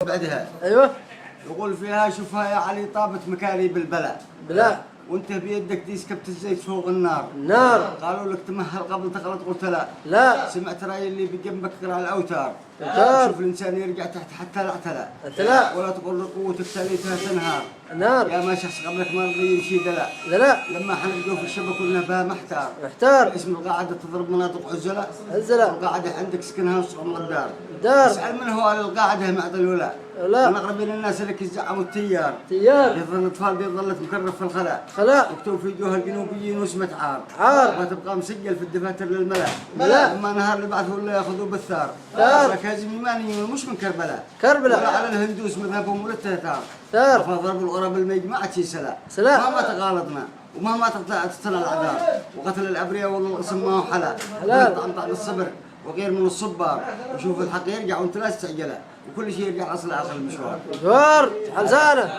بعدها ايوه يقول فيها شوفها يا علي طابت مكاري بالبلاء بلا وانت بيدك ديس كبت الزيت فوق النار. قالوا لك تمهل قبل تخلط قلت لا. سمعت راي اللي بجنبك قرا الاوتار. شوف الانسان يرجع تحت حتى لا اعتلى. ولا تقول قوتك تليتها تنهار. يا ما شخص قبلك ما رضي يمشي دلا. لما حنلقوا في الشبك كلنا بها محتار. اسم القاعده تضرب مناطق عزله. القاعده عندك سكنها نص عمر الدار. اسال من هو على القاعده معطي الولاء. من اقربين الناس لك يزعموا التيار. يظل الاطفال دي ظلت مكرف في الخلاء. مكتوب في وجوه الجنوبيين واسمه عار. وتبقى مسجل في الدفاتر للملا. لما نهار اللي بعثه ولا ياخذوا بالثار. كازم يماني مش من كربلاء. ولا على الهندوس مذهبهم ولا التتار. فضرب الغرب المجمعة سلا. مهما تغالطنا ومهما تقتلنا الاعذار وقتل الابرياء والله سماه حلا. عن بعد الصبر وغير من الصبار وشوف الحق يرجع وانت لا تستعجله وكل شيء يرجع اصل اخر المشوار. حلزانه